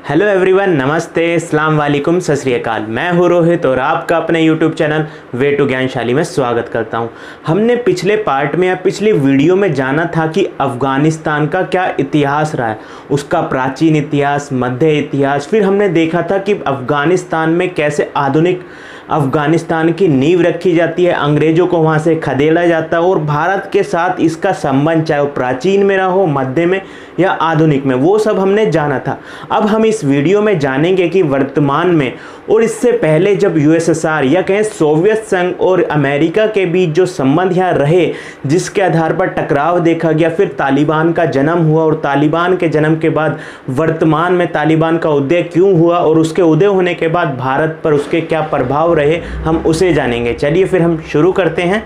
Hello everyone, नमस्ते, अस्सलाम वालेकुम, सत श्री अकाल। मैं हूँ रोहित और आपका अपने यूट्यूब चैनल वे टू ज्ञानशाली में स्वागत करता हूँ। हमने पिछले पार्ट में या पिछले वीडियो में जाना था कि अफ़गानिस्तान का क्या इतिहास रहा है, उसका प्राचीन इतिहास, मध्य इतिहास। फिर हमने देखा था कि अफ़गानिस्तान में कैसे आधुनिक अफ़गानिस्तान की नींव रखी जाती है, अंग्रेज़ों को वहाँ से खदेड़ा जाता है और भारत के साथ इसका संबंध चाहे वो प्राचीन में रहा हो, मध्य में या आधुनिक में, वो सब हमने जाना था। अब हम इस वीडियो में जानेंगे कि वर्तमान में और इससे पहले जब यूएसएसआर या कहें सोवियत संघ और अमेरिका के बीच जो संबंध यहाँ रहे, जिसके आधार पर टकराव देखा गया, फिर तालिबान का जन्म हुआ और तालिबान के जन्म के बाद वर्तमान में तालिबान का उदय क्यों हुआ और उसके उदय होने के बाद भारत पर उसके क्या प्रभाव रहे, हम उसे जानेंगे। चलिए फिर हम शुरू करते हैं।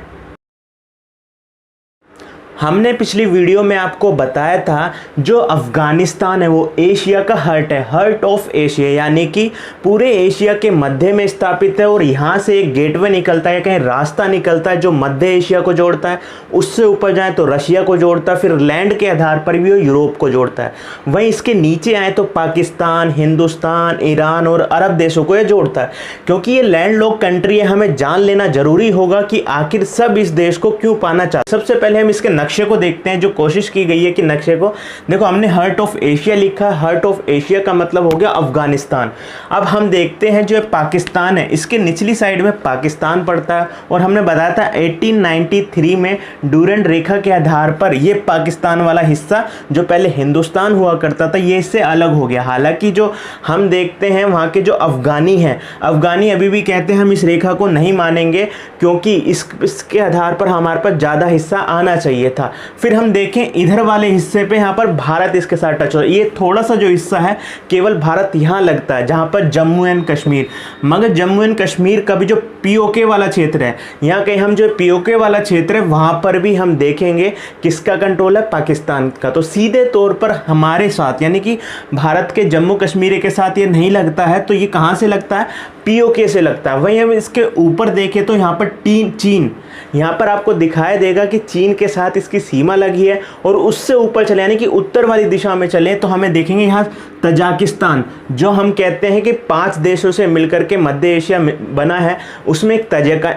हमने पिछली वीडियो में आपको बताया था जो अफ़गानिस्तान है वो एशिया का हर्ट है, हर्ट ऑफ एशिया, यानी कि पूरे एशिया के मध्य में स्थापित है और यहाँ से एक गेटवे निकलता है, कहीं रास्ता निकलता है जो मध्य एशिया को जोड़ता है। उससे ऊपर जाए तो रशिया को जोड़ता है, फिर लैंड के आधार पर भी वो यूरोप को जोड़ता है। वहीं इसके नीचे आए तो पाकिस्तान, हिंदुस्तान, ईरान और अरब देशों को ये जोड़ता है। क्योंकि ये लैंड लॉक कंट्री है, हमें जान लेना जरूरी होगा कि आखिर सब इस देश को क्यों पाना चाहते। सबसे पहले हम इसके नक्शे को देखते हैं, जो कोशिश की गई है कि नक्शे को देखो। हमने हर्ट ऑफ एशिया लिखा है, हर्ट ऑफ एशिया का मतलब हो गया अफगानिस्तान। अब हम देखते हैं जो पाकिस्तान है, इसके निचली साइड में पाकिस्तान पड़ता है और हमने बताया था 1893 में डूरेंट रेखा के आधार पर ये पाकिस्तान वाला हिस्सा जो पहले हिंदुस्तान हुआ करता था, ये इससे अलग हो गया। हालांकि जो हम देखते हैं वहाँ के जो अफगानी हैं, अफगानी अभी भी कहते हैं हम इस रेखा को नहीं मानेंगे क्योंकि इसके आधार पर हमारे पास ज़्यादा हिस्सा आना चाहिए था। फिर हम देखें इधर वाले हिस्से पे यहाँ पर भारत इसके साथ टच हो रहा है। ये थोड़ा सा जो हिस्सा है केवल भारत यहाँ लगता है, जहाँ पर जम्मू एंड कश्मीर। मगर जम्मू एंड कश्मीर का भी जो पीओके वाला क्षेत्र है, यहाँ कहीं हम जो पीओके वाला क्षेत्र है वहाँ पर भी हम देखेंगे किसका कंट्रोल है, पाकिस्तान का। तो सीधे तौर पर हमारे साथ यानी कि भारत के जम्मू कश्मीर के साथ ये नहीं लगता है, तो ये कहाँ से लगता है, पीओके से लगता है। वहीं हम इसके ऊपर देखें तो यहाँ पर चीन, यहाँ पर आपको दिखाई देगा कि चीन के साथ इसकी सीमा लगी है। और उससे ऊपर चले यानी कि उत्तर वाली दिशा में चले तो हमें देखेंगे यहाँ तजाकिस्तान, जो हम कहते हैं कि 5 देशों से मिलकर के मध्य एशिया बना है, उसमें एक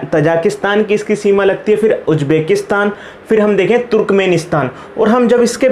तजाकिस्तान की इसकी सीमा लगती है, फिर उज्बेकिस्तान, फिर हम देखें तुर्कमेनिस्तान। और हम जब इसके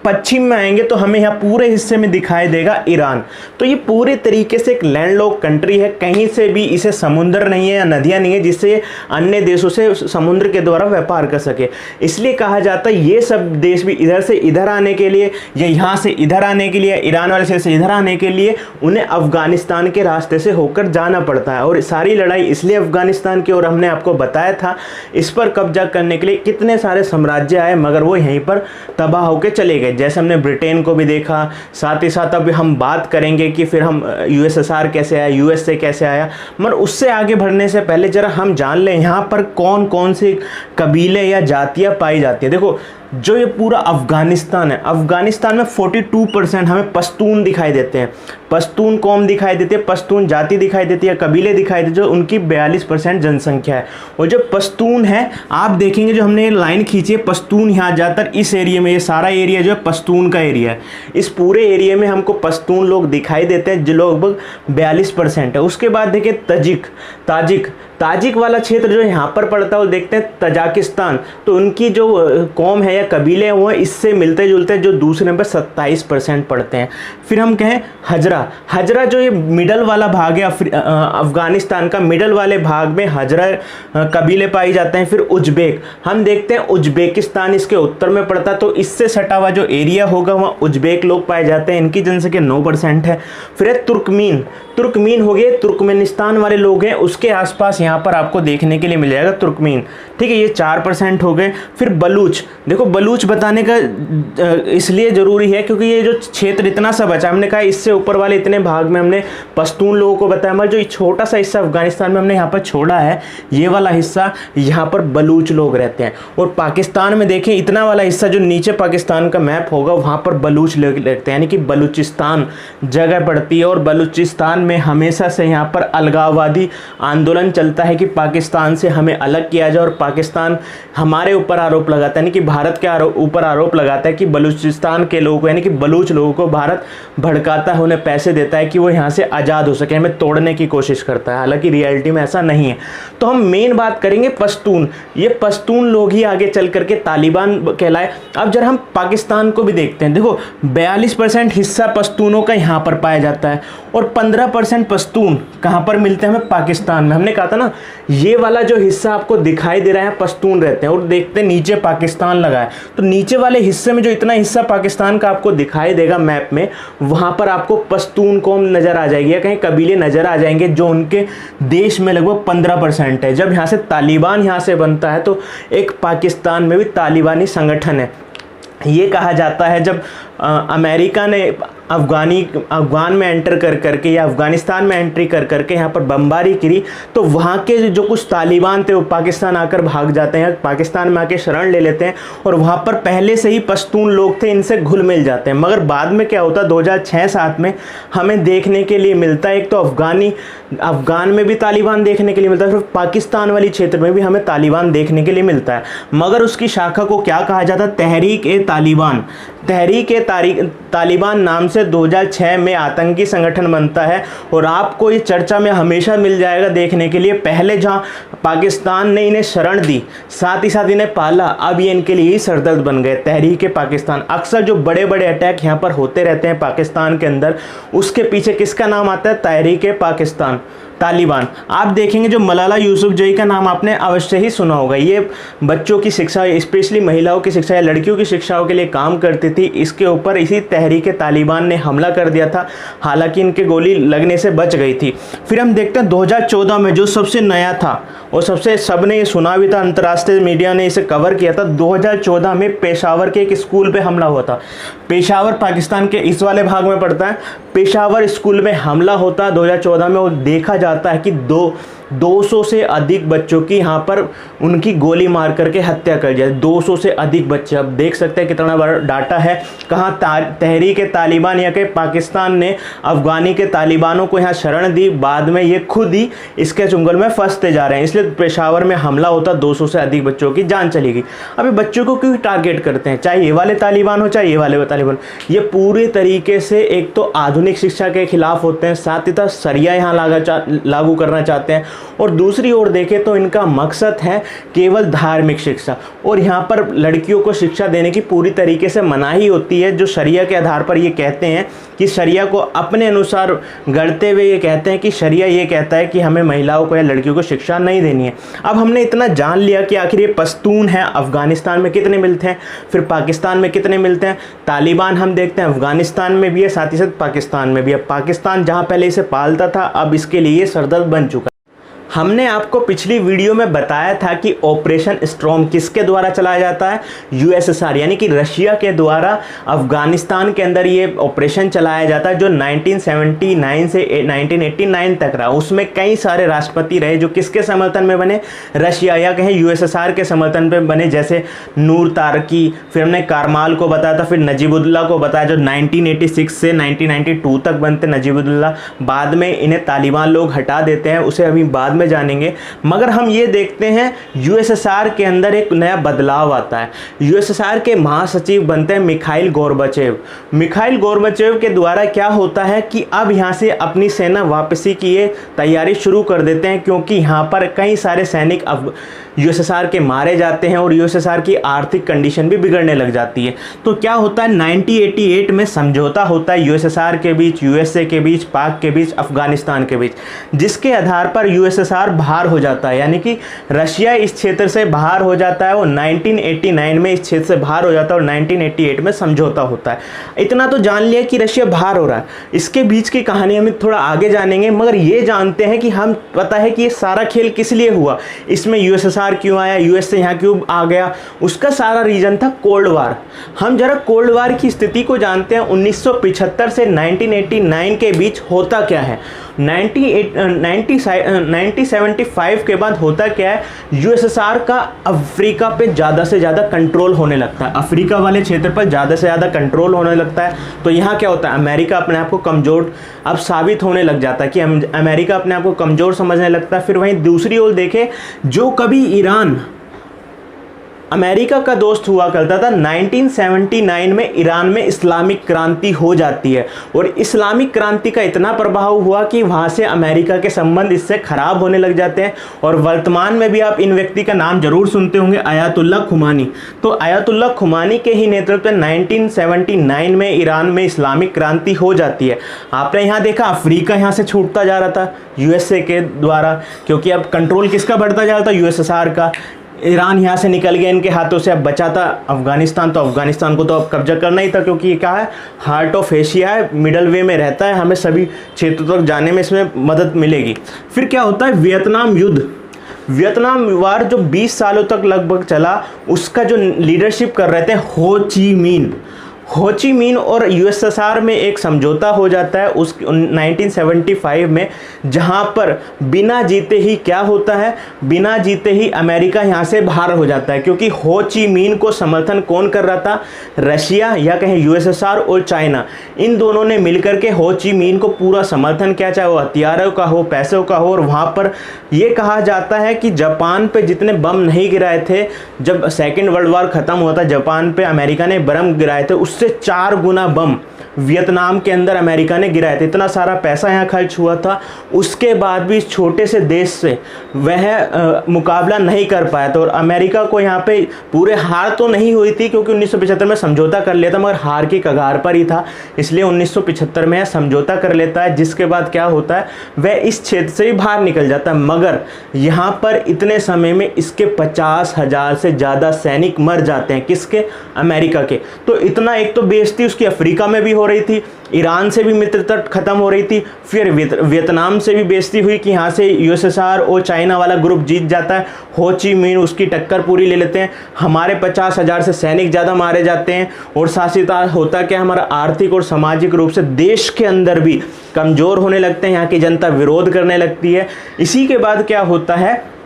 पश्चिम में आएंगे तो हमें यहाँ पूरे हिस्से में दिखाई देगा ईरान। तो ये पूरे तरीके से एक लैंडलॉक कंट्री है, कहीं से भी इसे समुद्र नहीं है या नदियाँ नहीं है जिससे अन्य देशों से समुद्र के द्वारा व्यापार कर सके। इसलिए कहा जाता है ये सब देश भी इधर से इधर आने के लिए या यहाँ से इधर आने के लिए, ईरान वाले से इधर आने के लिए उन्हें अफगानिस्तान के रास्ते से होकर जाना पड़ता है। और सारी लड़ाई इसलिए अफगानिस्तान की, और हमने आपको बताया था इस पर कब्जा करने के लिए कितने सारे साम्राज्य आए मगर वो यहीं पर तबाह होकर चले गए। जैसे हमने ब्रिटेन को भी देखा, साथ ही साथ अब हम बात करेंगे कि फिर हम यूएसएसआर कैसे आया, यूएसए कैसे आया। मगर उससे आगे बढ़ने से पहले जरा हम जान लें यहाँ पर कौन कौन से कबीले या जातियाँ पाई जाती हैं। देखो जो ये पूरा अफ़गानिस्तान है, अफ़गानिस्तान में 42% हमें पश्तून दिखाई देते हैं, पश्तून कौम दिखाई देती है, पश्तून जाति दिखाई देती है, कबीले दिखाई देते हैं, जो उनकी 42% जनसंख्या है। और जो पश्तून है आप देखेंगे जो हमने लाइन खींची है, पश्तून यहाँ ज़्यादातर इस एरिया में, ये सारा एरिया जो है पश्तून का एरिया है। इस पूरे एरिया में हमको पश्तून लोग दिखाई देते हैं जो लगभग 42% है। उसके बाद देखिए ताजिक वाला क्षेत्र जो यहाँ पर पड़ता है वो देखते हैं तजाकिस्तान। तो उनकी जो कौम है या कबीले हैं वो इससे मिलते जुलते जो दूसरे नंबर 27% पड़ते हैं। फिर हम कहें हजरा जो ये मिडल वाला भाग है अफगानिस्तान का, मिडल वाले भाग में हजरा कबीले पाए जाते हैं। फिर उज्बेक हम देखते हैं, उज्बेकिस्तान इसके उत्तर में पड़ता है, तो इससे सटा हुआ जो एरिया होगा वहाँ उज्बेक लोग पाए जाते हैं, इनकी जनसंख्या 9% है। फिर है तुर्कमीन हो गए, तुर्कमेनिस्तान वाले लोग हैं, उसके आसपास यहाँ पर आपको देखने के लिए मिल जाएगा तुर्कमीन, ठीक है, ये 4% हो गए। फिर बलूच, देखो बलूच बताने का इसलिए ज़रूरी है क्योंकि ये जो क्षेत्र इतना सा बचा, हमने कहा इससे ऊपर वाले इतने भाग में हमने पश्तून लोगों को बताया, मगर जो छोटा सा हिस्सा अफगानिस्तान में हमने यहाँ पर छोड़ा है, ये वाला हिस्सा, यहाँ पर बलूच लोग रहते हैं। और पाकिस्तान में देखें इतना वाला हिस्सा जो नीचे पाकिस्तान का मैप होगा वहाँ पर बलूच लोग रहते हैं, यानी कि बलूचिस्तान जगह पड़ती है। और बलूचिस्तान में हमेशा से यहाँ पर अलगाववादी आंदोलन चलते बनता है कि पाकिस्तान से हमें अलग किया जाए और पाकिस्तान हमारे ऊपर आरोप लगाता है, यानी कि भारत के ऊपर आरोप लगाता है कि बलूचिस्तान के लोगों को, यानी कि बलूच लोगों को भारत भड़काता है, उन्हें पैसे देता है कि वो यहाँ से आज़ाद हो सके, हमें तोड़ने की कोशिश करता है। हालांकि रियलिटी में ऐसा नहीं है। तो हम मेन बात करेंगे पश्तून। ये पश्तून लोग ही आगे चल करके तालिबान कहलाए। अब जरा हम पाकिस्तान को भी देखते हैं। देखो 42% हिस्सा पश्तूनों का यहाँ पर पाया जाता है और 15% पश्तून कहाँ पर मिलते हैं हमें? पाकिस्तान में। हमने कहा था ना, ये वाला जो हिस्सा आपको दिखाई दे रहा है पश्तून रहते हैं, और देखते हैं नीचे पाकिस्तान लगा है, तो नीचे वाले हिस्से में जो इतना हिस्सा पाकिस्तान का आपको दिखाई देगा मैप में, वहाँ पर आपको पश्तून कौम नज़र आ जाएगी या कहीं कबीले नज़र आ जाएंगे, जो उनके देश में लगभग 15% है। जब यहाँ से तालिबान यहाँ से बनता है तो एक पाकिस्तान में भी तालिबानी संगठन है। ये कहा जाता है जब अमेरिका ने अफगान में एंटर कर करके या अफगानिस्तान में एंट्री कर करके यहाँ पर बमबारी करी, तो वहाँ के जो कुछ तालिबान थे वो पाकिस्तान आकर भाग जाते हैं, पाकिस्तान में आके शरण ले लेते हैं और वहाँ पर पहले से ही पश्तून लोग थे, इनसे घुल मिल जाते हैं। मगर बाद में क्या होता है, 2006-07 में हमें देखने के लिए मिलता है, एक तो अफगान में भी तालिबान देखने के लिए मिलता है, फिर पाकिस्तान वाली क्षेत्र में भी हमें तालिबान देखने के लिए मिलता है। मगर उसकी शाखा को क्या कहा जाता है? तहरीक-ए-तालिबान। तहरीक-ए-तालिबान नाम से 2006 में आतंकी संगठन बनता है और आपको ये चर्चा में हमेशा मिल जाएगा देखने के लिए। पहले जहां पाकिस्तान ने इन्हें शरण दी, साथ ही साथ इन्हें पाला, अब ये इनके लिए ही सरदर्द बन गए। तहरीक-ए-पाकिस्तान। अक्सर जो बड़े बड़े अटैक यहाँ पर होते रहते हैं पाकिस्तान के अंदर, उसके पीछे किसका नाम आता है? तहरीक-ए-पाकिस्तान, तालिबान। आप देखेंगे जो मलाला यूसुफजई का नाम आपने अवश्य ही सुना होगा। ये बच्चों की शिक्षा, स्पेशली महिलाओं की शिक्षा या लड़कियों की शिक्षाओं के लिए काम करती थी। इसके ऊपर इसी तहरीक-ए-तालिबान ने हमला कर दिया था, हालांकि इनके गोली लगने से बच गई थी। फिर हम देखते हैं 2014 में जो सबसे नया था और सबसे सबने ये सुना भी था, अंतर्राष्ट्रीय मीडिया ने इसे कवर किया था। 2014 में पेशावर के एक स्कूल पे हमला हुआ था। पेशावर पाकिस्तान के इस वाले भाग में पड़ता है। पेशावर स्कूल में हमला होता है 2014 में और देखा जाता है कि 200 से अधिक बच्चों की यहाँ पर उनकी गोली मार करके हत्या कर दिया। 200 से अधिक बच्चे। अब देख सकते हैं कितना बड़ा डाटा है। कहाँ तहरीक-ए-तालिबान या कि पाकिस्तान ने अफगानी के तालिबानों को यहाँ शरण दी, बाद में ये खुद ही इसके चुंगल में फंसते जा रहे हैं। इसलिए पेशावर में हमला होता, 200 से अधिक बच्चों की जान चली गई। अभी बच्चों को क्यों टारगेट करते हैं, चाहे ये वाले तालिबान हो चाहे ये वाले तालिबान? ये पूरे तरीके से एक तो आधुनिक शिक्षा के खिलाफ होते हैं, साथ ही साथ शरिया यहाँ लागू करना चाहते हैं, और दूसरी ओर देखें तो इनका मकसद है केवल धार्मिक शिक्षा। और यहाँ पर लड़कियों को शिक्षा देने की पूरी तरीके से मनाही होती है, जो शरिया के आधार पर ये कहते हैं कि शरिया को अपने अनुसार गढ़ते हुए ये कहते हैं कि शरिया ये कहता है कि हमें महिलाओं को या लड़कियों को शिक्षा नहीं देनी है। अब हमने इतना जान लिया कि आखिर ये पश्तून है, अफगानिस्तान में कितने मिलते हैं, फिर पाकिस्तान में कितने मिलते हैं। तालिबान हम देखते हैं अफगानिस्तान में भी है, साथ ही साथ पाकिस्तान में भी है। पाकिस्तान जहाँ पहले इसे पालता था, अब इसके लिए सरदर्द बन चुका है। हमने आपको पिछली वीडियो में बताया था कि ऑपरेशन स्टॉर्म किसके द्वारा चलाया जाता है? यूएसएसआर यानी कि रशिया के द्वारा अफगानिस्तान के अंदर ये ऑपरेशन चलाया जाता है, जो 1979 से 1989 तक रहा। उसमें कई सारे राष्ट्रपति रहे जो किसके समर्थन में बने? रशिया या कहें यूएसएसआर के समर्थन में बने, जैसे नूर तारकी, फिर हमने कारमाल को बताया था, फिर नजीबुल्ला को बताया जो 1986 से 1992 तक बनते नजीबुल्ला। बाद में इन्हें तालिबान लोग हटा देते हैं, उसे अभी बाद में जानेंगे। मगर हम ये देखते हैं यूएसएसआर के अंदर एक नया बदलाव आता है। यूएसएसआर के महासचिव बनते हैं मिखाइल गोर्बाचेव। मिखाइल गोर्बाचेव के द्वारा क्या होता है कि अब यहाँ से अपनी सेना वापसी की ये तैयारी शुरू कर देते हैं, क्योंकि यहाँ पर कई सारे सैनिक अब यूएसएसआर के मारे जाते हैं और यूएसएसआर की आर्थिक कंडीशन भी बिगड़ने लग जाती है। तो क्या होता है, 1988 में समझौता होता है यूएसएसआर के बीच, यूएसए के बीच, पाक के बीच, अफगानिस्तान के बीच, जिसके आधार पर यूएसएसआर बाहर हो जाता है, यानी कि रशिया इस क्षेत्र से बाहर हो जाता है। वो 1989 में इस क्षेत्र से बाहर हो जाता है और 1988 में समझौता होता है। इतना तो जान लिया कि रशिया बाहर हो रहा है। इसके बीच की कहानी हम थोड़ा आगे जानेंगे, मगर ये जानते हैं कि हम पता है कि ये सारा खेल किस लिए हुआ। इसमें यूएसएसआर यूएसएसआर क्यों आया, यूएस से यहाँ क्यों आ गया, उसका सारा रीज़न था कोल्ड वार। हम जरा कोल्ड वार की स्थिति को जानते हैं। 1975 से 1989 के बीच होता क्या है। 1975 के बाद होता क्या है, यूएसएसआर का अफ्रीका पे ज़्यादा से ज़्यादा कंट्रोल होने लगता है, अफ्रीका वाले क्षेत्र पर ज़्यादा से ज़्यादा कंट्रोल होने लगता है। तो यहाँ क्या होता है, अमेरिका अपने आप को कमज़ोर अब साबित होने लग जाता है कि अमेरिका अपने आप को कमज़ोर समझने लगता है। फिर वहीं दूसरी ओर देखें, जो कभी ईरान अमेरिका का दोस्त हुआ करता था, 1979 में ईरान में इस्लामिक क्रांति हो जाती है और इस्लामिक क्रांति का इतना प्रभाव हुआ कि वहाँ से अमेरिका के संबंध इससे ख़राब होने लग जाते हैं। और वर्तमान में भी आप इन व्यक्ति का नाम जरूर सुनते होंगे, आयतुल्लाह खुमानी। तो आयतुल्लाह खुमानी के ही नेतृत्व में 1979 में ईरान में इस्लामिक क्रांति हो जाती है। आपने यहाँ देखा अफ्रीका यहाँ से छूटता जा रहा था यूएसए के द्वारा, क्योंकि अब कंट्रोल किसका बढ़ता जा रहा था, यूएसएसआर का। ईरान यहाँ से निकल गया इनके हाथों से, अब बचा था अफगानिस्तान। तो अफगानिस्तान को तो अब कब्जा करना ही था, क्योंकि ये क्या है, हार्ट ऑफ एशिया है, मिडल वे में रहता है, हमें सभी क्षेत्रों तक जाने में इसमें मदद मिलेगी। फिर क्या होता है, वियतनाम युद्ध। वियतनाम वार जो 20 सालों तक लगभग चला, उसका जो लीडरशिप कर रहे थे हो ची मिन। हो ची मिन और यूएसएसआर में एक समझौता हो जाता है उस 1975 में, जहां पर बिना जीते ही क्या होता है, बिना जीते ही अमेरिका यहां से बाहर हो जाता है। क्योंकि हो ची मिन को समर्थन कौन कर रहा था, रशिया या कहें यूएसएसआर और चाइना, इन दोनों ने मिलकर के हो ची मिन को पूरा समर्थन किया, चाहे वो हथियारों का हो, पैसों का हो। और वहाँ पर यह कहा जाता है कि जापान पे जितने बम नहीं गिराए थे, जब सेकेंड वर्ल्ड वॉर ख़त्म हुआ था, जापान पे अमेरिका ने बम गिराए थे, उससे 4 गुना बम वियतनाम के अंदर अमेरिका ने गिराए थे। इतना सारा पैसा यहाँ खर्च हुआ था, उसके बाद भी इस छोटे से देश से वह मुकाबला नहीं कर पाया था। और अमेरिका को यहाँ पे पूरे हार तो नहीं हुई थी, क्योंकि 1975 में समझौता कर लिया था, मगर हार की कगार पर ही था, इसलिए 1975 में समझौता कर लेता है। जिसके बाद क्या होता है, वह इस क्षेत्र से भी बाहर निकल जाता है। मगर यहाँ पर इतने समय में इसके 50,000 से ज़्यादा सैनिक मर जाते हैं, किसके, अमेरिका के। तो इतना, एक तो बेइज्जती उसकी अफ्रीका में भी हो रही थी, ईरान से भी मित्रता खत्म हो रही थी, फिर वियतनाम से भी बेइज्जती हुई कि यहाँ से यूएसएसआर और चाइना वाला ग्रुप जीत जाता है, हो ची मिन उसकी टक्कर पूरी ले लेते हैं, हमारे 50,000 से सैनिक ज़्यादा मारे जाते हैं। और साथ ही साथ होता क्या, हमारा आर्थिक और सामाजिक रूप से देश के अंदर भी कमज़ोर होने लगते हैं, यहाँ की जनता विरोध करने लगती है। इसी के बाद क्या होता है,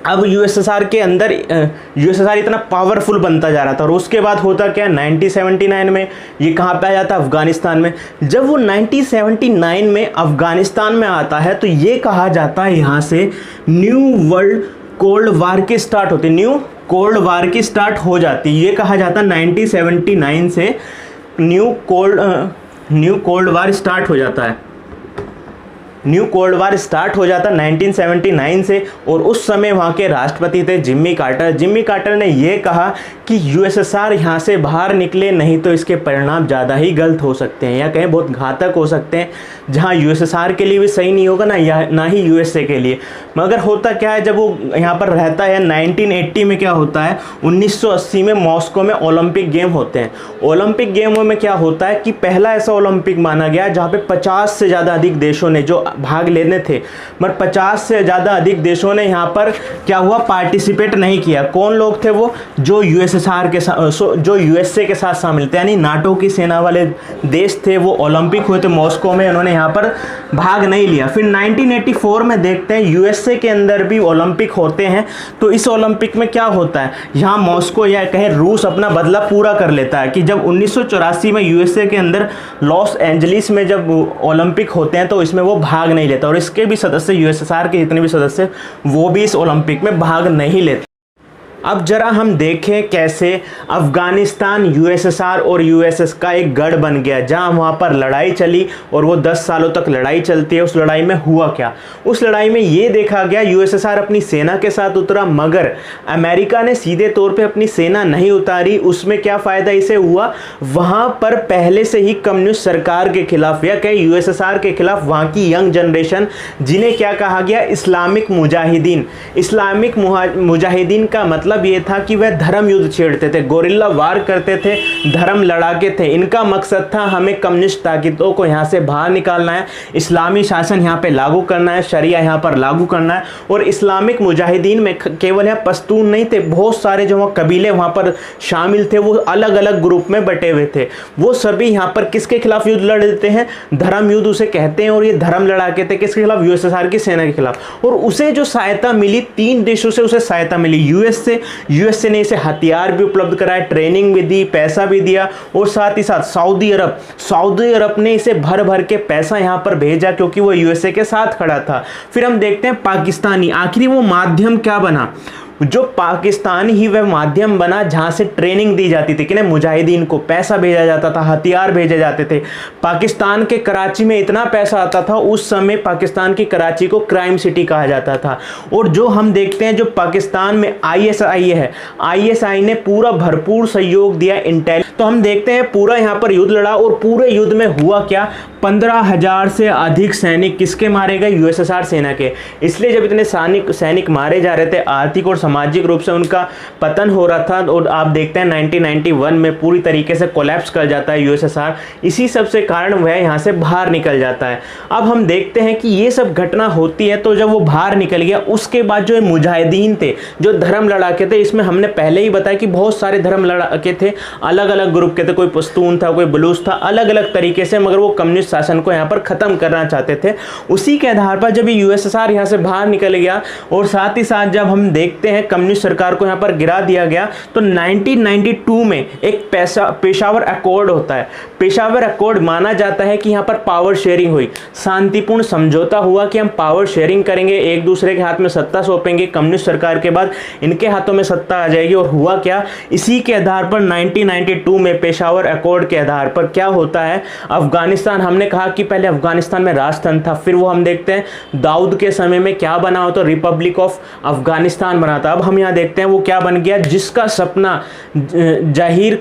अब यूएसएसआर के अंदर यूएसएसआर इतना पावरफुल बनता जा रहा था। और उसके बाद होता क्या, 1979 में ये कहाँ पे आ जाता है, अफगानिस्तान में। जब वो 1979 में अफगानिस्तान में आता है, तो ये कहा जाता है यहाँ से न्यू वर्ल्ड कोल्ड वार की स्टार्ट होती है, न्यू कोल्ड वार की स्टार्ट हो जाती है। ये कहा जाता है 1979 से न्यू कोल्ड वार स्टार्ट हो जाता है, न्यू कोल्ड वार स्टार्ट हो जाता 1979 से। और उस समय वहाँ के राष्ट्रपति थे जिम्मी कार्टर। जिम्मी कार्टर ने यह कहा कि यूएसएसआर यहाँ से बाहर निकले, नहीं तो इसके परिणाम ज़्यादा ही गलत हो सकते हैं, या कहें बहुत घातक हो सकते हैं, जहाँ यूएसएसआर के लिए भी सही नहीं होगा ना ही यूएसए के लिए। मगर होता क्या है, जब वो यहाँ पर रहता है, 1980 में क्या होता है, 1980 में मॉस्को में ओलंपिक गेम होते हैं। ओलंपिक गेमों में क्या होता है कि पहला ऐसा ओलंपिक माना गया जहाँ पे 50 से ज़्यादा अधिक देशों ने जो भाग लेने थे, मगर 50 से ज़्यादा अधिक देशों ने यहाँ पर क्या हुआ, पार्टिसिपेट नहीं किया। कौन लोग थे वो, जो यूएसएसआर के साथ, जो यूएसए के साथ शामिल थे, यानी नाटो की सेना वाले देश थे। वो ओलंपिक हुए थे मॉस्को में, उन्होंने यहाँ पर भाग नहीं लिया। फिर 1984 में देखते हैं यूएसए के अंदर भी ओलंपिक होते हैं। तो इस ओलंपिक में क्या होता है, यहाँ मॉस्को या कहें रूस अपना बदला पूरा कर लेता है कि जब 1984 में यूएसए के अंदर लॉस एंजलिस में जब ओलंपिक होते हैं, तो इसमें वो भाग नहीं लेता। और इसके भी सदस्य, यूएसएसआर के जितने भी सदस्य, वो भी इस ओलंपिक में भाग नहीं लेते। अब जरा हम देखें कैसे अफगानिस्तान यूएसएसआर और यूएसएस का एक गढ़ बन गया, जहां वहां पर लड़ाई चली और वो 10 सालों तक लड़ाई चलती है। उस लड़ाई में हुआ क्या, उस लड़ाई में ये देखा गया, यूएसएसआर अपनी सेना के साथ उतरा, मगर अमेरिका ने सीधे तौर पे अपनी सेना नहीं उतारी। उसमें क्या फ़ायदा इसे हुआ, वहाँ पर पहले से ही कम्युनिस्ट सरकार के खिलाफ या कहीं यूएसएसआर के खिलाफ वहाँ की यंग जनरेशन, जिन्हें क्या कहा गया, इस्लामिक मुजाहिदीन। इस्लामिक मुजाहिदीन का मतलब मतलब ये था कि वह धर्म युद्ध छेड़ते थे, गोरिल्ला वार करते थे, धर्म लड़ाके थे। इनका मकसद था हमें कम्युनिस्ट ताकतों को यहाँ से बाहर निकालना है, इस्लामी शासन यहाँ पे लागू करना है, शरिया यहाँ पर लागू करना है। और इस्लामिक मुजाहिदीन में केवल यहाँ पश्तून नहीं थे, बहुत सारे जो वहाँ कबीले वहाँ पर शामिल थे, वो अलग अलग ग्रुप में बटे हुए थे। वो सभी यहाँ पर किसके खिलाफ युद्ध लड़ देते हैं? धर्म युद्ध उसे कहते हैं। और ये धर्म लड़ाके थे किसके खिलाफ? यूएसएसआर की सेना के खिलाफ। और उसे जो सहायता मिली, 3 देशों से उसे सहायता मिली। यूएस ने इसे हथियार भी उपलब्ध कराए, ट्रेनिंग भी दी, पैसा भी दिया। और साथ ही साथ सऊदी अरब ने इसे भर भर के पैसा यहाँ पर भेजा, क्योंकि वो यूएसए के साथ खड़ा था। फिर हम देखते हैं पाकिस्तानी, आखिरी वो माध्यम क्या बना? जो पाकिस्तान ही वह माध्यम बना जहां से ट्रेनिंग दी जाती थी, कि मुजाहिदीन को पैसा भेजा जाता था, हथियार भेजे जाते थे। पाकिस्तान के कराची में इतना पैसा आता था, उस समय पाकिस्तान की कराची को क्राइम सिटी कहा जाता था। और जो हम देखते हैं, जो पाकिस्तान में आईएसआई है, आईएसआई ने पूरा भरपूर सहयोग दिया इंटेल। तो हम देखते हैं पूरा यहाँ पर युद्ध लड़ा, और पूरे युद्ध में हुआ क्या? 15,000 से अधिक सैनिक किसके मारे गए? यूएसएसआर सेना के। इसलिए जब इतने सैनिक मारे जा रहे थे, आर्थिक और सामाजिक रूप से उनका पतन हो रहा था। और आप देखते हैं 1991 में पूरी तरीके से कोलैप्स कर जाता है यूएसएसआर। इसी सब से कारण वह यहाँ से बाहर निकल जाता है। अब हम देखते हैं कि ये सब घटना होती है। तो जब वो बाहर निकल गया, उसके बाद जो मुजाहिदीन थे, जो धर्म लड़ाके थे, इसमें हमने पहले ही बताया कि बहुत सारे धर्म लड़ाके थे, अलग अलग ग्रुप के थे। कोई पश्तून था, कोई बलूच था, अलग अलग तरीके से, मगर वो कम्युनिस्ट शासन को यहाँ पर खत्म करना चाहते थे। उसी के आधार पर जब यूएसएसआर यहाँ से बाहर निकल गया, और साथ ही साथ जब हम देखते हैं कम्युनिस्ट सरकार को यहाँ पर गिरा दिया गया, तो 1992 में एक पेशावर अकॉर्ड होता है। पेशावर अकॉर्ड माना जाता है कि यहाँ पर पावर शेयरिंग हुई, शांतिपूर्ण समझौता हुआ कि हम पावर शेयरिंग करेंगे, एक दूसरे के हाथ में सत्ता सौंपेंगे। कम्युनिस्ट सरकार के बाद इनके हाथों में सत्ता आ जाएगी। और हुआ क्या? इसी के आधार पर 1992 में पेशावर अकॉर्ड के आधार पर क्या होता है? अफगानिस्तान, हमने कहा कि पहले अफगानिस्तान में राजतंत्र था, फिर वो हम देखते हैं दाऊद के समय में क्या बना हो, तो रिपब्लिक ऑफ अफगानिस्तान बना था। अब हम यहाँ देखते हैं वो क्या बन गया, जिसका सपना जाहिर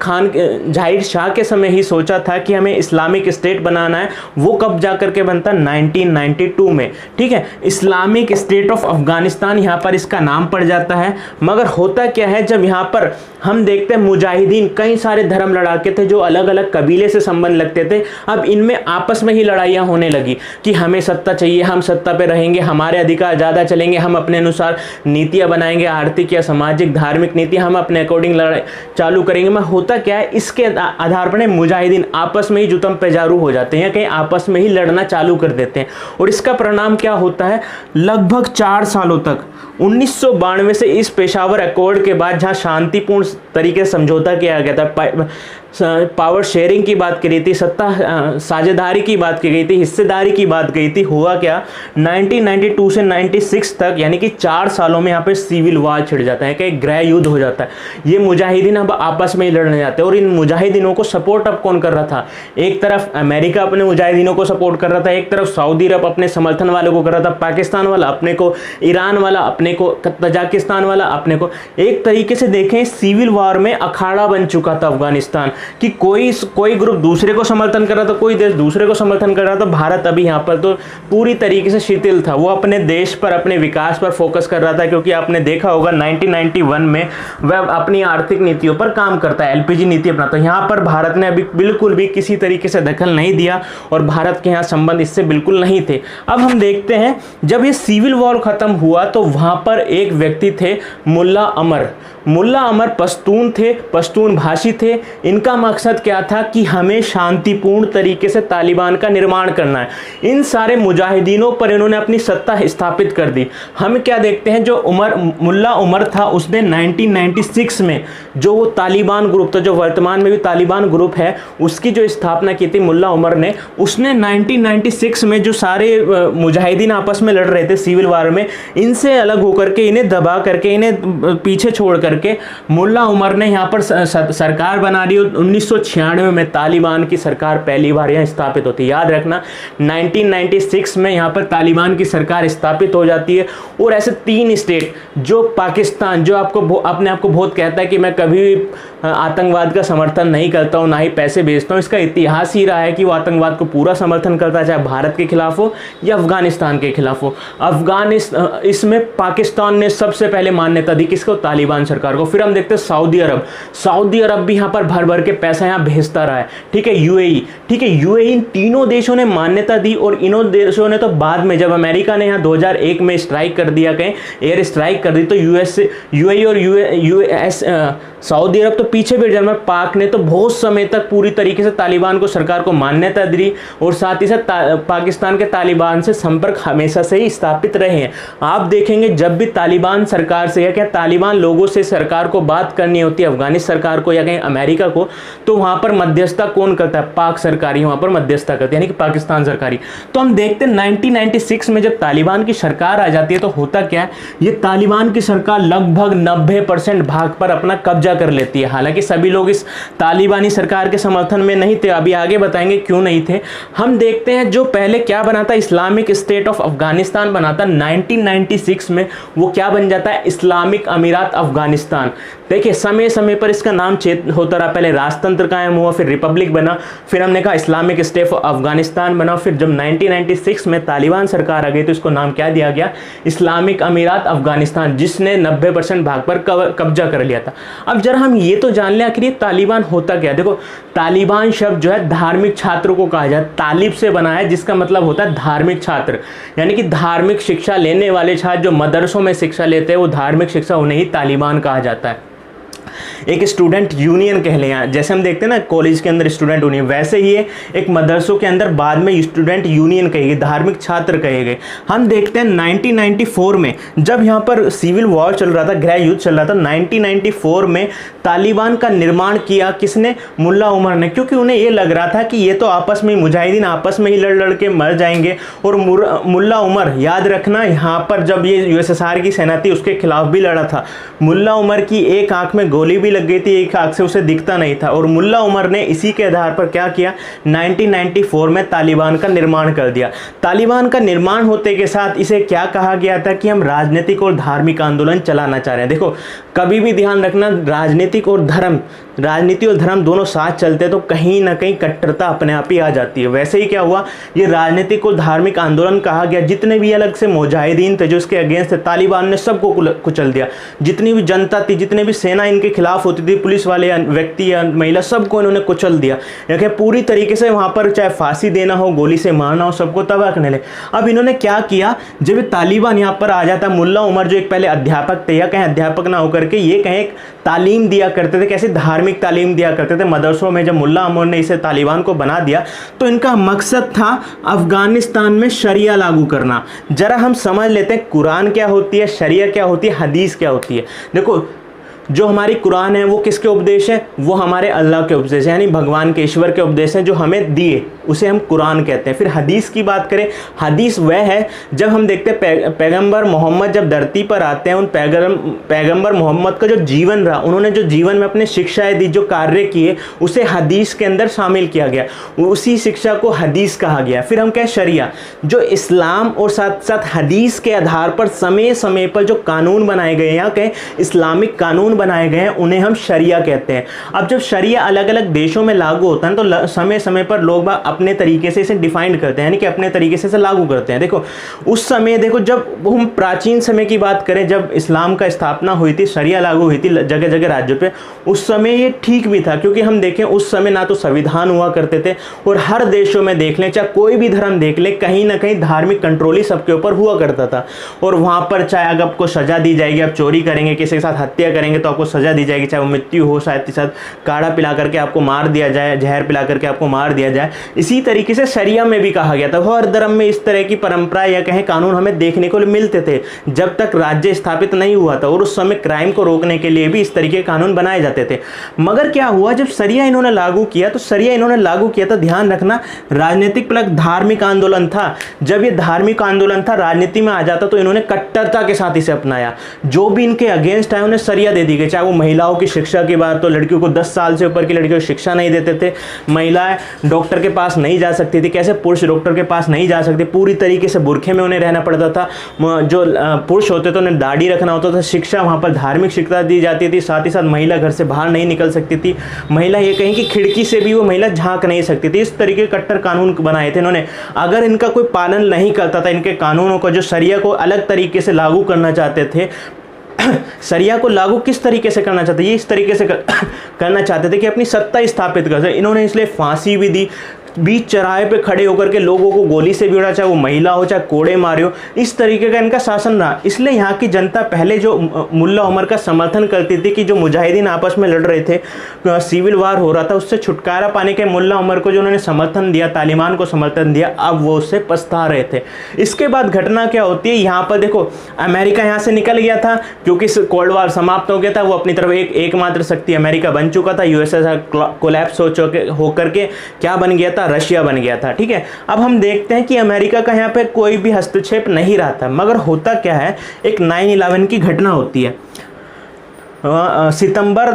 शाह के समय ही सोचा था कि हमें इस्लामिक स्टेट बनाना है, वो कब जा करके बनता? 1992 में। ठीक है, इस्लामिक स्टेट ऑफ अफगानिस्तान यहाँ पर इसका नाम पड़ जाता है। मगर होता क्या है, जब यहाँ पर हम देखते हैं मुजाहिदीन, कई सारे धर्म लड़ाके थे जो अलग अलग कबीले से संबंध लगते थे। अब इनमें आपस में ही लड़ाइयाँ होने लगी कि हमें सत्ता चाहिए, हम सत्ता पे रहेंगे, हमारे अधिकार ज़्यादा चलेंगे, हम अपने अनुसार नीतियाँ बनाएंगे, आर्थिक या सामाजिक धार्मिक नीति हम अपने अकॉर्डिंग लड़ाई चालू करेंगे। मैं होता क्या है, इसके आधार पर मुजाहिदीन आपस में ही जुतम पेजारू हो जाते हैं, कहीं आपस में ही लड़ना चालू कर देते हैं। और इसका परिणाम क्या होता है? लगभग 4 सालों तक 1992 से इस पेशावर अकॉर्ड के बाद, जहां शांतिपूर्ण तरीके से समझौता किया गया था, पावर शेयरिंग की बात करी थी, सत्ता साझेदारी की बात की गई थी, हिस्सेदारी की बात गई थी, हुआ क्या? 1992 से 96 तक, यानी कि 4 सालों में यहाँ पे सिविल वार छिड़ जाता है, कि गृह युद्ध हो जाता है। ये मुजाहिदीन अब आपस में ही लड़ने जाते हैं। और इन मुजाहिदीनों को सपोर्ट अब कौन कर रहा था? एक तरफ अमेरिका अपने मुजाहिदीनों को सपोर्ट कर रहा था, एक तरफ सऊदी अरब अपने समर्थन वालों को कर रहा था, पाकिस्तान वाला अपने को, ईरान वाला अपने को, तजाकिस्तान वाला अपने को। एक तरीके से देखें, सिविल वार में अखाड़ा बन चुका था अफगानिस्तान, कि कोई ग्रुप दूसरे को समर्थन कर रहा था, कोई देश दूसरे को समर्थन कर रहा था। भारत अभी यहाँ पर तो पूरी तरीके से शिथिल था, वो अपने देश पर, अपने विकास पर फोकस कर रहा था। क्योंकि आपने देखा होगा 1991 में वह अपनी आर्थिक नीतियों पर काम करता है, एलपीजी नीति अपनाता है। यहाँ पर भारत ने अभी बिल्कुल भी किसी तरीके से दखल नहीं दिया, और भारत के यहाँ संबंध इससे बिल्कुल नहीं थे। अब हम देखते हैं, जब ये सिविल वॉर खत्म हुआ, तो वहाँ पर एक व्यक्ति थे, मुल्ला अमर पश्तून थे, पश्तून भाषी थे। इनका मकसद क्या था कि हमें शांतिपूर्ण तरीके से तालिबान का निर्माण करना है। इन सारे मुजाहिदीनों पर इन्होंने अपनी सत्ता स्थापित कर दी। हम क्या देखते हैं, जो मुल्ला उमर था, उसने 1996 में जो वो तालिबान ग्रुप था, जो वर्तमान में भी तालिबान ग्रुप है, उसकी जो स्थापना की थी मुल्ला उमर ने। उसने 1996 में जो सारे मुजाहिदीन आपस में लड़ रहे थे सिविल वार में, इनसे अलग होकर के, इन्हें दबा करके, इन्हें पीछे छोड़ करके मुल्ला उमर ने यहाँ पर सरकार बना दी। 1996 में तालिबान की सरकार पहली बार यहाँ स्थापित होती है। याद रखना, 1996 में यहाँ पर तालिबान की सरकार स्थापित हो जाती है। और ऐसे 3 स्टेट, जो पाकिस्तान, जो अपने आप को बहुत कहता है कि मैं कभी भी आतंकवाद का समर्थन नहीं करता हूँ, ना ही पैसे भेजता हूँ। इसका इतिहास ही रहा है कि वो आतंकवाद को पूरा समर्थन करता है, चाहे भारत के खिलाफ हो या अफगानिस्तान के खिलाफ हो। इसमें पाकिस्तान ने सबसे पहले मान्यता दी किसको? तालिबान सरकार को। फिर हम देखते हैं सऊदी अरब भी यहाँ पर भर भर के पैसा यहाँ भेजता रहा है। ठीक है, यूएई, ठीक है, यूएई, इन तीनों देशों ने मान्यता दी। और इन देशों ने तो बाद में, जब अमेरिका ने यहाँ 2001 में स्ट्राइक कर दिया, कहीं एयर स्ट्राइक कर दी, तो यूएई और यूएस सऊदी अरब तो पीछे भी जर्मन, पाक ने तो बहुत समय तक पूरी तरीके से तालिबान को, सरकार को मान्यता दी। और साथ ही साथ पाकिस्तान के तालिबान से संपर्क हमेशा से ही स्थापित रहे हैं। आप देखेंगे जब भी तालिबान सरकार से या क्या तालिबान लोगों से सरकार को बात करनी होती है, अफगानिस्तान सरकार को या कहीं अमेरिका को, तो वहां पर मध्यस्थता कौन करता है? पाक सरकारी वहां पर मध्यस्थता करती है, यानी कि पाकिस्तान सरकारी। तो हम देखते हैं 1996 में जब तालिबान की सरकार आ जाती है तो होता क्या है, ये तालिबान की सरकार लगभग 90% भाग पर अपना कब्जा कर लेती है। हालांकि सभी लोग इस तालिबानी सरकार के समर्थन में नहीं थे, अभी आगे बताएंगे क्यों नहीं थे। हम देखते हैं जो पहले क्या बना था, इस्लामिक स्टेट ऑफ अफगानिस्तान बना था 1996 में, वो क्या बन जाता है? इस्लामिक अमीरात अफगानिस्तान। देखिए समय समय पर इसका नाम चेंज होता रहा, पहले राजतंत्र कायम हुआ, फिर रिपब्लिक बना, फिर हमने कहा इस्लामिक स्टेट ऑफ अफगानिस्तान बना। फिर जब 1996 में तालिबान सरकार आ गई तो इसको नाम क्या दिया गया? इस्लामिक अमीरात अफगानिस्तान, जिसने 90% भाग पर कब्जा कर लिया था। अब जरा हम ये तो जान लें आखिर ये तालिबान होता क्या है। देखो तालिबान शब्द जो है धार्मिक छात्रों को कहा जाए, तालिब से बना है, जिसका मतलब होता है धार्मिक छात्र, यानी कि धार्मिक शिक्षा लेने वाले छात्र जो मदरसों में शिक्षा लेते हैं वो धार्मिक शिक्षा, उन्हें ही तालिबान कहा जाता है। एक स्टूडेंट यूनियन कह लें, जैसे हम देखते हैं ना कॉलेज के अंदर स्टूडेंट यूनियन, वैसे ही एक मदरसों के अंदर बाद में स्टूडेंट यूनियन कहे गए, धार्मिक छात्र कहे गए। हम देखते हैं 1994 में जब यहाँ पर सिविल वॉर चल रहा था, गृह युद्ध चल रहा था, 1994 में तालिबान का निर्माण किया किसने? मुल्ला उमर ने, क्योंकि उन्हें ये लग रहा था कि ये तो आपस में मुजाहिदीन आपस में ही लड़ लड़ के मर जाएंगे। और मुल्ला उमर, याद रखना, यहाँ पर जब ये यूएसएसआर की सेना थी उसके खिलाफ भी लड़ा था। मुल्ला उमर की एक आंख में गोली भी लग गई थी, एक आंख से उसे दिखता नहीं था। और मुल्ला उमर ने इसी के आधार पर क्या किया? 1994 में तालिबान का निर्माण कर दिया। तालिबान का निर्माण होते के साथ इसे क्या कहा गया था कि हम राजनीतिक और धार्मिक आंदोलन चलाना चाह रहे हैं। देखो कभी भी ध्यान रखना, राजनीति और धर्म दोनों साथ चलते तो कहीं ना कहीं कट्टरता अपने आप ही आ जाती है। वैसे ही क्या हुआ, ये राजनीतिक और धार्मिक आंदोलन कहा गया। जितने भी अलग से मुजाहिदीन थे जो इसके अगेंस्ट थे, तालिबान ने सबको कुचल दिया। जितनी भी जनता थी, जितने भी सेना इनके खिलाफ होती थी, पुलिस वाले व्यक्ति या महिला, सबको इन्होंने कुचल दिया। देखिए पूरी तरीके से वहां पर चाहे फांसी देना हो, गोली से मारना हो, सबको तबाह करने लगे। अब इन्होंने क्या किया, जब तालिबान यहाँ पर आ जाता, मुल्ला उमर जो एक पहले अध्यापक थे, या कहें अध्यापक ना होकर के ये कहें तालीम दिया करते थे, कैसे धार्मिक तालीम दिया करते थे मदरसों में। जब मुल्ला उमर ने इसे तालिबान को बना दिया तो इनका मकसद था अफगानिस्तान में शरिया लागू करना। जरा हम समझ लेते हैं कुरान क्या होती है, शरिया क्या होती है, हदीस क्या होती है। देखो जो हमारी कुरान है वो किसके उपदेश है? वो हमारे अल्लाह के उपदेश है, यानी भगवान के, ईश्वर के उपदेश हैं जो हमें दिए, उसे हम कुरान कहते हैं। फिर हदीस की बात करें, हदीस वह है जब हम देखते हैं पैगंबर मोहम्मद जब धरती पर आते हैं, उन पैगंबर मोहम्मद का जो जीवन रहा, उन्होंने जो जीवन में अपने शिक्षाएं दी, जो कार्य किए, उसे हदीस के अंदर शामिल किया गया, उसी शिक्षा को हदीस कहा गया। फिर हम कहें शरिया, जो इस्लाम और साथ साथ हदीस के आधार पर समय समय पर जो कानून बनाए गए, यहाँ कहें इस्लामिक कानून बनाए गए हैं, उन्हें हम शरिया कहते हैं। अब जब शरिया अलग अलग देशों में लागू होता है तो समय समय पर लोग अपने तरीके से इसे डिफाइन करते हैं, यानी कि अपने तरीके से इसे लागू करते हैं। देखो उस समय, देखो जब हम प्राचीन समय की बात करें, जब इस्लाम का स्थापना हुई थी, शरिया लागू हुई थी जगह जगह राज्यों पे, उस समय ये ठीक भी था, क्योंकि हम देखें उस समय ना तो संविधान हुआ करते थे, और हर देशों में देख लें, चाहे कोई भी धर्म देख लें, कहीं ना कहीं धार्मिक कंट्रोल ही सबके ऊपर हुआ करता था। और वहां पर चाहे अगर आपको सजा दी जाएगी, आप चोरी करेंगे, किसी के साथ हत्या करेंगे तो आपको सजा दी जाएगी, चाहे वो मृत्यु हो, शायद के साथ काढ़ा पिला करके आपको मार दिया जाए, जहर पिला करके आपको मार दिया जाए। इसी तरीके से शरिया में भी कहा गया था। हर धर्म में इस तरह की परंपरा या कहें कानून हमें देखने को मिलते थे जब तक राज्य स्थापित नहीं हुआ था, और उस समय क्राइम को रोकने के लिए भी इस तरीके के कानून बनाए जाते थे। मगर क्या हुआ, जब शरिया इन्होंने लागू किया, तो शरिया इन्होंने लागू किया तो ध्यान रखना, राजनीतिक प्लस धार्मिक आंदोलन था। जब ये धार्मिक आंदोलन था, राजनीति में आ जाता, तो इन्होंने कट्टरता के साथ इसे अपनाया। जो भी इनके अगेंस्ट है उन्हें शरिया दे दी गई, चाहे वो महिलाओं की शिक्षा की बात, तो लड़कियों को 10 साल से ऊपर की लड़कियों को शिक्षा नहीं देते थे, महिलाएं डॉक्टर के पास नहीं जा सकती थी, कैसे पुरुष डॉक्टर के पास नहीं जा सकते, पूरी तरीके से बुरखे में उन्हें रहना पड़ता था, जो पुरुष होते थे उन्हें दाढ़ी रखना होता था, शिक्षा वहाँ पर धार्मिक शिक्षा दी जाती थी, साथ ही साथ महिला घर से बाहर नहीं निकल सकती थी, महिला ये कहीं कि खिड़की से भी वो महिला झांक नहीं सकती थी। इस तरीके के कट्टर कानून बनाए थे इन्होंने। अगर इनका कोई पालन नहीं करता था, इनके कानूनों को, जो शरिया को अलग तरीके से लागू करना चाहते थे, शरिया को लागू किस तरीके से करना चाहते, ये इस तरीके से करना चाहते थे कि अपनी सत्ता स्थापित कर सके। इन्होंने इसलिए फांसी भी दी, बीच चौराहे पे खड़े होकर के लोगों को गोली से भी उड़ा, चाहे वो महिला हो चाहे कोड़े मारे हो, इस तरीके का इनका शासन रहा। इसलिए यहाँ की जनता पहले जो मुल्ला उमर का समर्थन करती थी कि जो मुजाहिदीन आपस में लड़ रहे थे, सिविल वार हो रहा था, उससे छुटकारा पाने के मुल्ला उमर को जो उन्होंने समर्थन दिया, तालिबान को समर्थन दिया, अब वो उससे पछता रहे थे। इसके बाद घटना क्या होती है, यहाँ पर देखो अमेरिका यहाँ से निकल गया था क्योंकि कोल्ड वार समाप्त हो गया था, वो अपनी तरफ एकमात्र शक्ति अमेरिका बन चुका था, यूएसएसआर कोलैप्स होकर के क्या बन गया था, रशिया बन गया था। ठीक है, अब हम देखते हैं कि अमेरिका का यहाँ पे कोई भी हस्तक्षेप नहीं रहा था, मगर होता क्या है, एक 9/11 की घटना होती है। सितंबर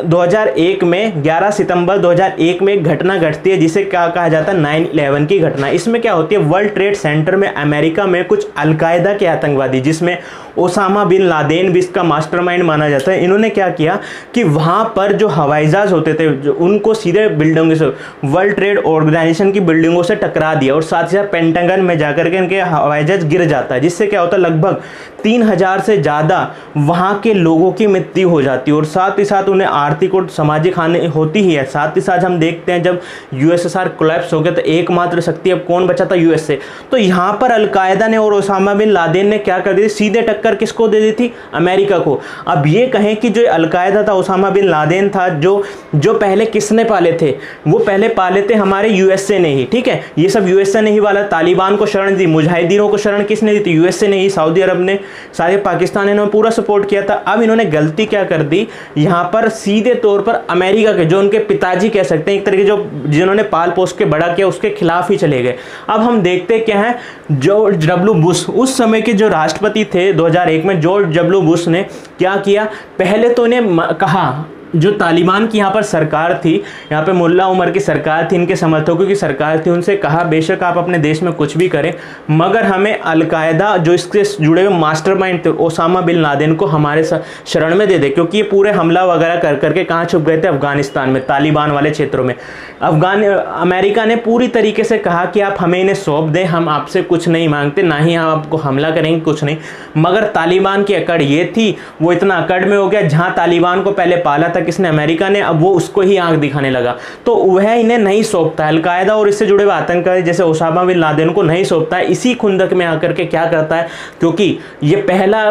2001 में 11 सितंबर 2001 में एक घटना घटती है जिसे क्या कहा जाता है, 9/11 की घटना। इसमें क्या होती है, वर्ल्ड ट्रेड सेंटर में अमेरिका में कुछ अलकायदा के आतंकवादी, जिसमें ओसामा बिन लादेन भी इसका मास्टरमाइंड माना जाता है, इन्होंने क्या किया कि वहाँ पर जो हवाई जहाज होते थे जो उनको सीधे बिल्डिंगों से, वर्ल्ड ट्रेड ऑर्गेनाइजेशन की बिल्डिंगों से टकरा दिया, और साथ ही साथ पेंटागन में जाकर के इनके हवाई जहाज गिर जाता है, जिससे क्या होता है, लगभग 3000 से ज़्यादा वहाँ के लोगों की मृत्यु हो जाती है, और साथ ही साथ उन्हें आर्थिक और सामाजिक हानि होती ही है। साथ ही साथ हम देखते हैं जब यूएसएसआर कोलैप्स हो गया तो एकमात्र शक्ति अब कौन बचा था, यूएसए। तो यहाँ पर अलकायदा ने और ओसामा बिन लादेन ने क्या कर दी, सीधे टक्कर किसको दे दी थी, अमेरिका को। अब ये कहें कि जो अलकायदा था, ओसामा बिन लादेन था, जो पहले किसने पाले थे, वो पहले पाले थे हमारे यूएसए ने ही। ठीक है, ये सब यूएसए ने ही वाला, तालिबान को शरण दी, मुजाहिदीनों को शरण किसने दी थी, यूएसए ने ही, सऊदी अरब ने, सारे पाकिस्तान ने पूरा सपोर्ट किया था। अब इन्होंने गलती क्या कर दी, यहाँ पर सीधे तौर पर अमेरिका के, जो उनके पिताजी कह सकते हैं एक तरीके, जो जिन्होंने पाल पोस के बड़ा किया, उसके खिलाफ ही चले गए। अब हम देखते क्या है, जॉर्ज डब्ल्यू बुश उस समय के जो राष्ट्रपति थे 2001 में, जॉर्ज डब्ल्यू बुश ने क्या किया, पहले तो इन्हें कहा, जो तालिबान की यहाँ पर सरकार थी, यहाँ पे मुल्ला उमर की सरकार थी, इनके समर्थकों की सरकार थी, उनसे कहा बेशक आप अपने देश में कुछ भी करें, मगर हमें अलकायदा जो इसके जुड़े हुए मास्टरमाइंड थे ओसामा बिन लादेन को हमारे शरण में दे दे, क्योंकि ये पूरे हमला वगैरह कर करके कहाँ छुप गए थे, अफगानिस्तान में, तालिबान वाले क्षेत्रों में। अमेरिका ने पूरी तरीके से कहा कि आप हमें इन्हें सौंप दें, हम आपसे कुछ नहीं मांगते, ना ही हम आपको हमला करेंगे, कुछ नहीं। मगर तालिबान की अकड़ ये थी, वो इतना अकड़ में हो गया, जहाँ तालिबान को पहले पाला था किसने, अमेरिका ने, अब वो उसको ही आंख दिखाने लगा, तो वह इन्हें नहीं सौंपता, अलकायदा और इससे जुड़े हुए आतंकवादी जैसे ओसामा बिन लादेन को नहीं सौंपता है। इसी खुंदक में आकर के क्या करता है, क्योंकि ये पहला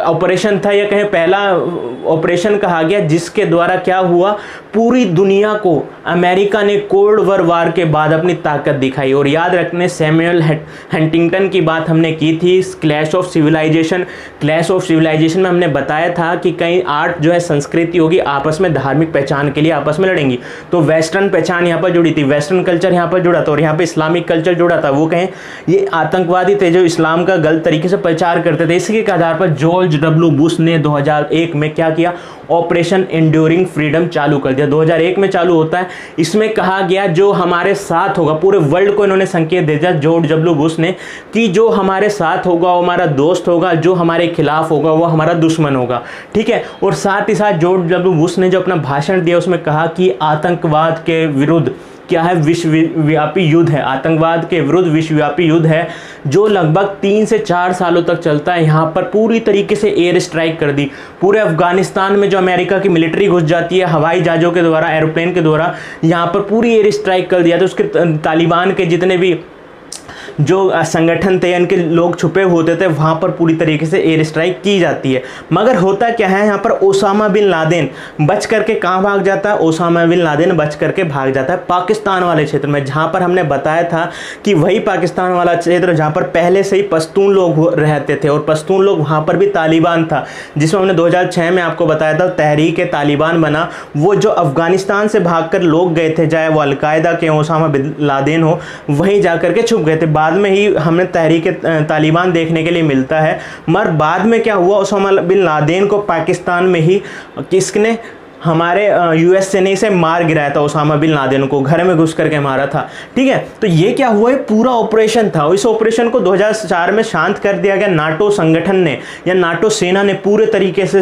ऑपरेशन था, या कहें पहला ऑपरेशन कहा गया, जिसके द्वारा क्या हुआ, पूरी दुनिया को अमेरिका ने कोल्ड वार के बाद अपनी ताकत दिखाई। और याद रखने, सैमुअल हंटिंगटन की बात हमने की थी, क्लैश ऑफ सिविलाइजेशन में हमने बताया था कि कई 8 जो है संस्कृति होगी आपस में धार्मिक पहचान के लिए आपस में लड़ेंगी, तो वेस्टर्न पहचान यहाँ पर जुड़ी थी, वेस्टर्न कल्चर यहाँ पर जुड़ा था, और यहाँ पे इस्लामिक कल्चर जुड़ा था। वो कहें ये आतंकवादी थे जो इस्लाम का गलत तरीके से प्रचार करते थे। इसी के आधार पर जॉर्ज डब्ल्यू बुश ने 2001 में क्या किया, ऑपरेशन एंड्योरिंग फ्रीडम चालू कर दिया। 2001 में चालू होता है। इसमें कहा गया जो हमारे साथ होगा, पूरे वर्ल्ड को इन्होंने संकेत दे दिया जॉर्ज डब्ल्यू बुश ने, कि जो हमारे साथ होगा वो हमारा दोस्त होगा, जो हमारे खिलाफ होगा वो हमारा दुश्मन होगा। ठीक है, और साथ ही साथ जॉर्ज डब्ल्यू बुश ने जो अपना भाषण दिया उसमें कहा कि आतंकवाद के विरुद्ध क्या है, विश्वव्यापी युद्ध है, आतंकवाद के विरुद्ध विश्वव्यापी युद्ध है, जो लगभग 3 से 4 सालों तक चलता है। यहाँ पर पूरी तरीके से एयर स्ट्राइक कर दी, पूरे अफगानिस्तान में जो अमेरिका की मिलिट्री घुस जाती है हवाई जहाज़ों के द्वारा, एरोप्लेन के द्वारा, यहाँ पर पूरी एयर स्ट्राइक कर दिया। तो उसके तालिबान के जितने भी जो संगठन थे, इनके लोग छुपे होते थे, वहाँ पर पूरी तरीके से एयर स्ट्राइक की जाती है। मगर होता क्या है, यहाँ पर ओसामा बिन लादेन बच करके कहाँ भाग जाता है, ओसामा बिन लादेन बच करके भाग जाता है पाकिस्तान वाले क्षेत्र में, जहाँ पर हमने बताया था कि वही पाकिस्तान वाला क्षेत्र जहाँ पर पहले से ही पश्तून लोग रहते थे, और पश्तून लोग वहाँ पर भी तालिबान था, जिसमें हमने 2006 में आपको बताया था तहरीक तालिबान बना। वो जो अफगानिस्तान से भाग कर लोग गए थे, चाहे वो अलकायदा के ओसामा बिन लादेन हो, वहीं जा करके छुप गए थे। बाद बाद में ही हमें तहरीक तालिबान देखने के लिए मिलता है। मगर बाद में क्या हुआ, उसामा बिन लादेन को पाकिस्तान में ही किसने, हमारे यूएस से ने इसे मार गिराया था, उसामा बिन लादेन को घर में घुस करके मारा था। ठीक है, तो ये क्या हुआ, ये पूरा ऑपरेशन था। इस ऑपरेशन को 2004 में शांत कर दिया गया। नाटो संगठन ने या नाटो सेना ने पूरे तरीके से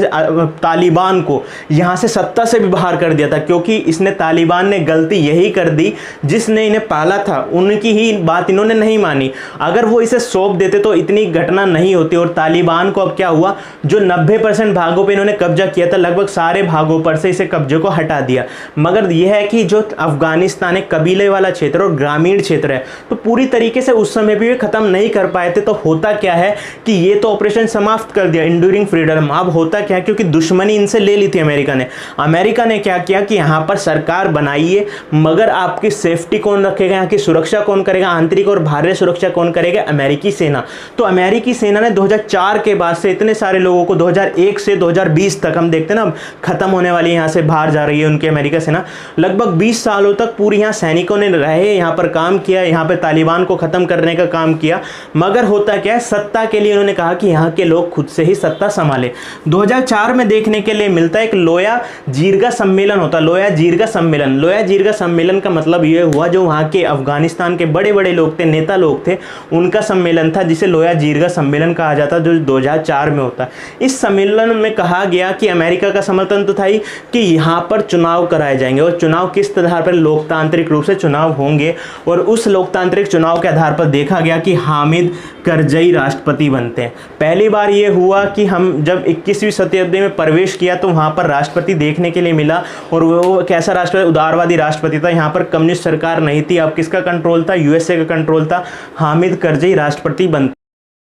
तालिबान को यहाँ से सत्ता से भी बाहर कर दिया था, क्योंकि इसने तालिबान ने गलती यही कर दी, जिसने इन्हें पाला था उनकी ही बात इन्होंने नहीं मानी। अगर वो इसे सौंप देते तो इतनी घटना नहीं होती। और तालिबान को अब क्या हुआ, जो 90% भागों पर इन्होंने कब्जा किया था, लगभग सारे भागों पर इसे कब्जे को हटा दिया। मगर यह है कि जो अफगानिस्तान एक कबीले वाला क्षेत्र और ग्रामीण क्षेत्र है, तो पूरी तरीके से उस समय भी वे खत्म नहीं कर पाए थे। तो होता क्या है कि ये तो ऑपरेशन समाप्त कर दिया, इंड्यूरिंग फ्रीडम। अब होता क्या है, क्योंकि दुश्मनी इनसे ले ली थी अमेरिका ने क्या किया कि यहाँ पर सरकार बनाइए, मगर आपकी सेफ्टी कौन रखेगा, यहाँ की सुरक्षा कौन करेगा, आंतरिक और बाहरी सुरक्षा कौन करेगा, अमेरिकी सेना। तो अमेरिकी सेना ने 2004 के बाद से इतने सारे लोगों को 2001 से 2020 तक, हम देखते हैं ना खत्म होने वाली यहाँ से बाहर जा रही है उनकी अमेरिका सेना, लगभग 20 सालों तक पूरी यहाँ सैनिकों ने रहे, यहाँ पर काम किया, यहाँ पे तालिबान को खत्म करने का काम किया। मगर होता क्या है, सत्ता के लिए उन्होंने कहा कि यहाँ के लोग खुद से ही सत्ता संभाले। 2004 में देखने के लिए मिलता है एक लोया जीरगा सम्मेलन होता है। लोया जीरगा सम्मेलन का मतलब ये हुआ, जो वहाँ के अफगानिस्तान के बड़े बड़े लोग थे, नेता लोग थे, उनका सम्मेलन था, जिसे लोया जीरगा सम्मेलन कहा जाता, जो 2004 में होता है। इस सम्मेलन में कहा गया कि अमेरिका का समर्थन तो था ही कि यहाँ पर चुनाव कराए जाएंगे, और चुनाव किस आधार पर, लोकतांत्रिक रूप से चुनाव होंगे। और उस लोकतांत्रिक चुनाव के आधार पर देखा गया कि हामिद करजई राष्ट्रपति बनते हैं। पहली बार ये हुआ कि हम जब 21वीं शताब्दी में प्रवेश किया तो वहाँ पर राष्ट्रपति देखने के लिए मिला, और वो कैसा राष्ट्रपति, उदारवादी राष्ट्रपति था। यहाँ पर कम्युनिस्ट सरकार नहीं थी। अब किसका कंट्रोल था, यूएसए का कंट्रोल था। हामिद करजई राष्ट्रपति बनते